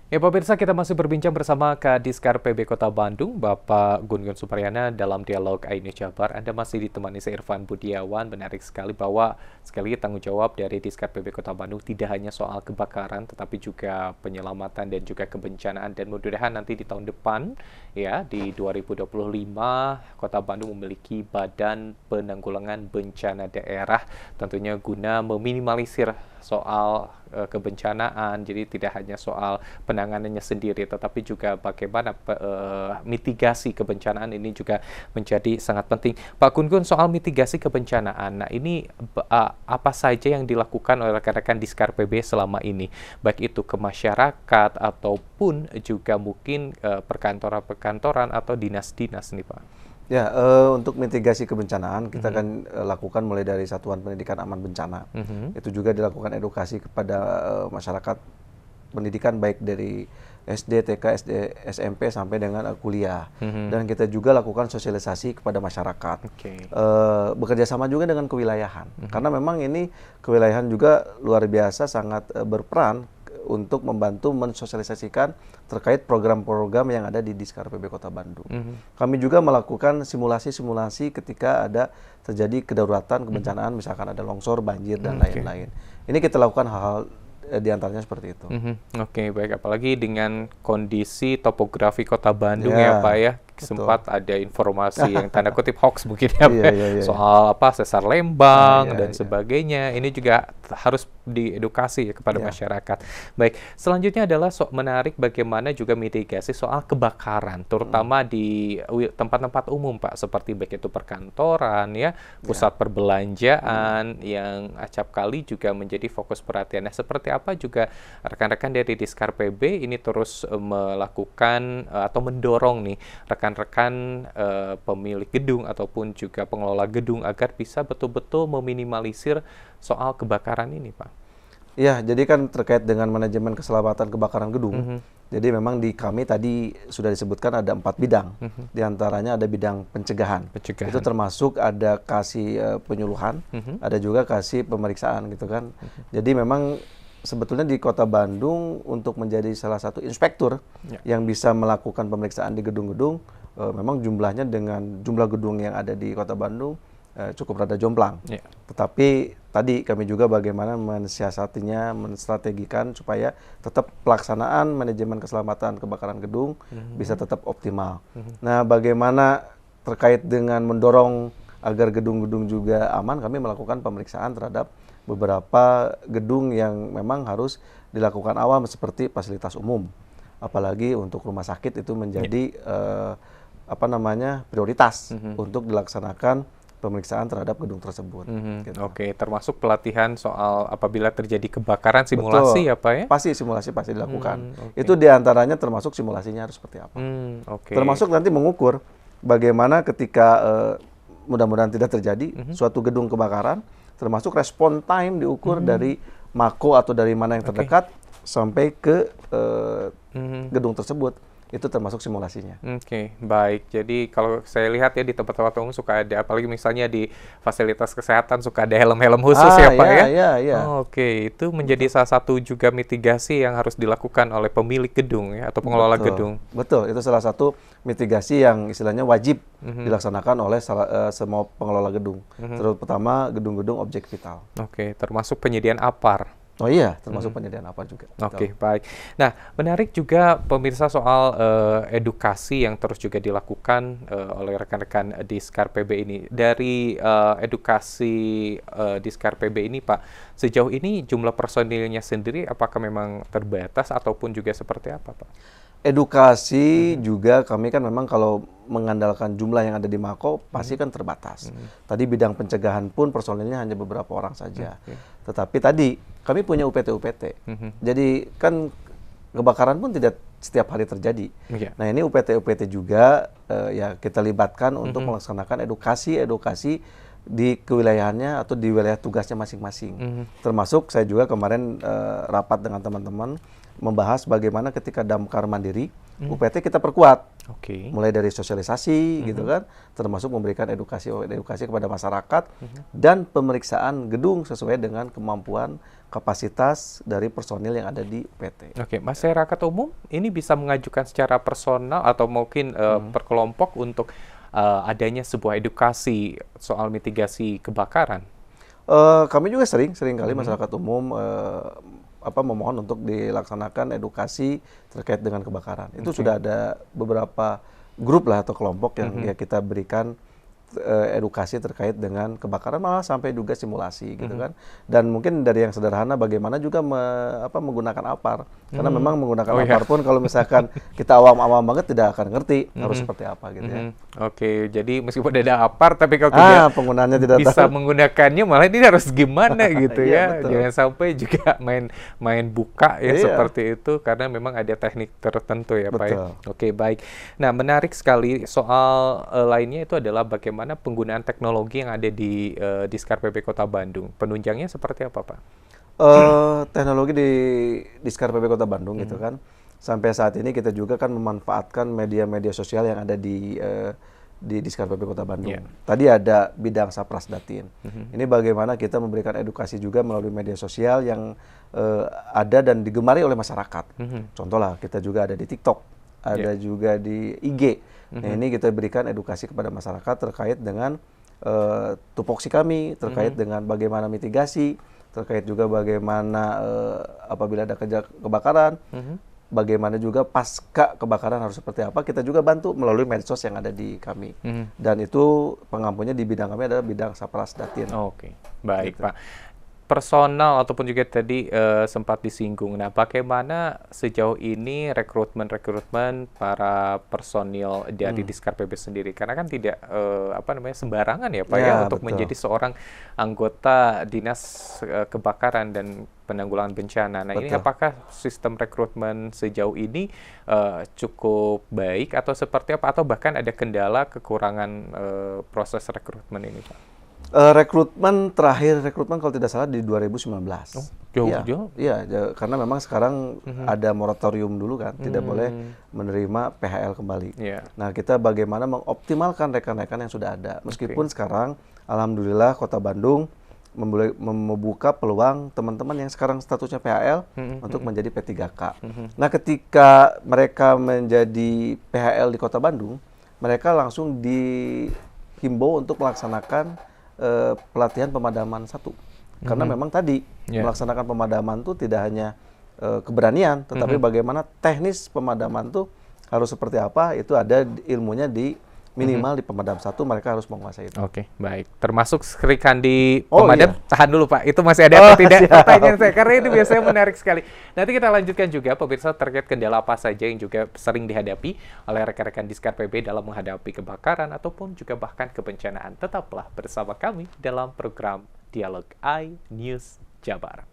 Ya pemirsa, kita masih berbincang bersama Kadiskar PB Kota Bandung, Bapak Gun-Gun Supriyana dalam dialog Aini Jabar. Anda masih ditemani saya Irfan Budiawan. Menarik sekali bahwa sekali lagi tanggung jawab dari Diskar PB Kota Bandung tidak hanya soal kebakaran, tetapi juga penyelamatan dan juga kebencanaan. Dan mudah-mudahan nanti di tahun depan, ya di 2025, Kota Bandung memiliki Badan Penanggulangan Bencana Daerah, tentunya guna meminimalisir soal kebencanaan. Jadi tidak hanya soal penanganannya sendiri, tetapi juga bagaimana mitigasi kebencanaan ini juga menjadi sangat penting. Pak Gun-Gun, soal mitigasi kebencanaan, nah ini apa saja yang dilakukan oleh rekan-rekan Diskar PB selama ini, baik itu ke masyarakat ataupun juga mungkin perkantoran-perkantoran atau dinas-dinas nih Pak? Ya, untuk mitigasi kebencanaan kita akan lakukan mulai dari Satuan Pendidikan Aman Bencana. Itu juga dilakukan edukasi kepada masyarakat pendidikan baik dari SD, TK, SD, SMP sampai dengan kuliah. Dan kita juga lakukan sosialisasi kepada masyarakat. Bekerja sama juga dengan kewilayahan. Karena memang ini kewilayahan juga luar biasa sangat berperan untuk membantu mensosialisasikan terkait program-program yang ada di Diskar PB Kota Bandung. Kami juga melakukan simulasi-simulasi ketika ada terjadi kedaruratan, kebencanaan, misalkan ada longsor, banjir, dan lain-lain. Ini kita lakukan hal-hal diantaranya seperti itu. Oke, baik. Apalagi dengan kondisi topografi Kota Bandung ya Pak ya. Sempat ada informasi yang tanda kutip hoax mungkin ya, soal apa sesar Lembang dan sebagainya. Ini juga harus diedukasi ya kepada masyarakat. Baik, selanjutnya adalah menarik bagaimana juga mitigasi soal kebakaran, terutama di tempat-tempat umum Pak, seperti baik itu perkantoran ya, pusat perbelanjaan yang acap kali juga menjadi fokus perhatian. Nah, seperti apa juga rekan-rekan dari Diskar PB ini terus melakukan atau mendorong nih rekan pemilik gedung ataupun juga pengelola gedung agar bisa betul-betul meminimalisir soal kebakaran ini, Pak? Ya, jadi kan terkait dengan manajemen keselamatan kebakaran gedung. Jadi memang di kami tadi sudah disebutkan ada 4 bidang. Di antaranya ada bidang pencegahan. Itu termasuk ada kasih penyuluhan, ada juga kasih pemeriksaan gitu kan. Jadi memang sebetulnya di Kota Bandung untuk menjadi salah satu inspektur yang bisa melakukan pemeriksaan di gedung-gedung, memang jumlahnya dengan jumlah gedung yang ada di Kota Bandung cukup rada jomplang. Tetapi tadi kami juga bagaimana mensiasatinya, menstrategikan supaya tetap pelaksanaan manajemen keselamatan kebakaran gedung bisa tetap optimal. Nah, bagaimana terkait dengan mendorong agar gedung-gedung juga aman, kami melakukan pemeriksaan terhadap beberapa gedung yang memang harus dilakukan awal seperti fasilitas umum. Apalagi untuk rumah sakit itu menjadi prioritas untuk dilaksanakan pemeriksaan terhadap gedung tersebut. Gitu. Oke, termasuk pelatihan soal apabila terjadi kebakaran, simulasi. Betul. Ya Pak ya? Pasti simulasi pasti dilakukan. Itu diantaranya termasuk simulasinya harus seperti apa. Termasuk nanti mengukur bagaimana ketika mudah-mudahan tidak terjadi suatu gedung kebakaran, termasuk respon time diukur dari mako atau dari mana yang terdekat sampai ke gedung tersebut. Itu termasuk simulasinya. Oke, baik. Jadi kalau saya lihat ya di tempat-tempat umum suka ada, apalagi misalnya di fasilitas kesehatan suka ada helm-helm khusus ya Pak ya? Iya. Oke, itu menjadi salah satu juga mitigasi yang harus dilakukan oleh pemilik gedung ya atau pengelola gedung. Betul, itu salah satu mitigasi yang istilahnya wajib dilaksanakan oleh semua pengelola gedung. Terutama gedung-gedung objek vital. Oke, termasuk penyediaan APAR. Oh iya, termasuk penyediaan apa juga. Oke, baik. Nah, menarik juga pemirsa soal edukasi yang terus juga dilakukan oleh rekan-rekan Diskar PB ini. Dari edukasi Diskar PB ini, Pak, sejauh ini jumlah personilnya sendiri apakah memang terbatas ataupun juga seperti apa, Pak? Edukasi juga kami kan memang kalau mengandalkan jumlah yang ada di Mako pasti kan terbatas. Tadi bidang pencegahan pun personilnya hanya beberapa orang saja. Tetapi tadi kami punya UPT-UPT. Jadi kan kebakaran pun tidak setiap hari terjadi. Nah ini UPT-UPT juga ya kita libatkan untuk melaksanakan edukasi di kewilayahannya atau di wilayah tugasnya masing-masing. Termasuk saya juga kemarin rapat dengan teman-teman membahas bagaimana ketika damkar mandiri UPT kita perkuat. Oke. Mulai dari sosialisasi gitu kan, termasuk memberikan edukasi kepada masyarakat dan pemeriksaan gedung sesuai dengan kemampuan kapasitas dari personil yang ada di UPT. Oke, masyarakat umum ini bisa mengajukan secara personal atau mungkin per kelompok untuk adanya sebuah edukasi soal mitigasi kebakaran. Kami juga sering kali masyarakat umum memohon untuk dilaksanakan edukasi terkait dengan kebakaran. Itu sudah ada beberapa grup lah atau kelompok yang ya kita berikan edukasi terkait dengan kebakaran, malah sampai juga simulasi gitu kan. Dan mungkin dari yang sederhana bagaimana juga menggunakan APAR. Karena memang menggunakan APAR pun kalau misalkan kita awam-awam banget tidak akan ngerti harus seperti apa gitu ya. Oke, jadi meskipun ada APAR tapi kalau tidak penggunaannya tidak bisa tahu menggunakannya malah ini harus gimana gitu ya. Betul. Jangan sampai juga main buka ya seperti itu karena memang ada teknik tertentu ya Pak ya. Oke, baik. Nah, menarik sekali soal lainnya itu adalah bagaimana penggunaan teknologi yang ada di Diskar PB Kota Bandung. Penunjangnya seperti apa, Pak? Teknologi di Diskar PB Kota Bandung gitu kan. Sampai saat ini kita juga kan memanfaatkan media-media sosial yang ada di Diskar PB Kota Bandung. Tadi ada bidang Sapras Datin. Ini bagaimana kita memberikan edukasi juga melalui media sosial yang ada dan digemari oleh masyarakat. Contoh lah, kita juga ada di TikTok, ada juga di IG. Nah, ini kita berikan edukasi kepada masyarakat terkait dengan tupoksi kami, terkait dengan bagaimana mitigasi, terkait juga bagaimana apabila ada kebakaran, bagaimana juga pasca kebakaran harus seperti apa, kita juga bantu melalui medsos yang ada di kami. Dan itu pengampunya di bidang kami adalah bidang Sapras Datin. Oke, baik gitu. Pak. Personal ataupun juga tadi sempat disinggung. Nah, bagaimana sejauh ini rekrutmen para personil dari Diskar PB sendiri? Karena kan tidak sembarangan ya Pak ya untuk menjadi seorang anggota Dinas Kebakaran dan Penanggulangan Bencana. Nah, ini apakah sistem rekrutmen sejauh ini cukup baik atau seperti apa? Atau bahkan ada kendala kekurangan proses rekrutmen ini Pak? Rekrutmen kalau tidak salah di 2019. Jauh. Iya, karena memang sekarang ada moratorium dulu kan, tidak boleh menerima PHL kembali. Nah, kita bagaimana mengoptimalkan rekan-rekan yang sudah ada. Meskipun sekarang, alhamdulillah Kota Bandung membuka peluang teman-teman yang sekarang statusnya PHL untuk menjadi P3K. Nah, ketika mereka menjadi PHL di Kota Bandung, mereka langsung dihimbau untuk melaksanakan pelatihan pemadaman 1. Karena memang tadi melaksanakan pemadaman itu tidak hanya keberanian, tetapi bagaimana teknis pemadaman itu harus seperti apa, itu ada ilmunya di minimal di pemadam 1 mereka harus menguasai itu. Oke, baik. Termasuk Srikandi pemadam, tahan dulu Pak, itu masih ada atau tidak pertanyaan saya, karena itu biasanya menarik sekali. Nanti kita lanjutkan juga pemirsa terkait kendala apa saja yang juga sering dihadapi oleh rekan-rekan Diskar PB dalam menghadapi kebakaran ataupun juga bahkan kebencanaan. Tetaplah bersama kami dalam program Dialog iNews Jabar.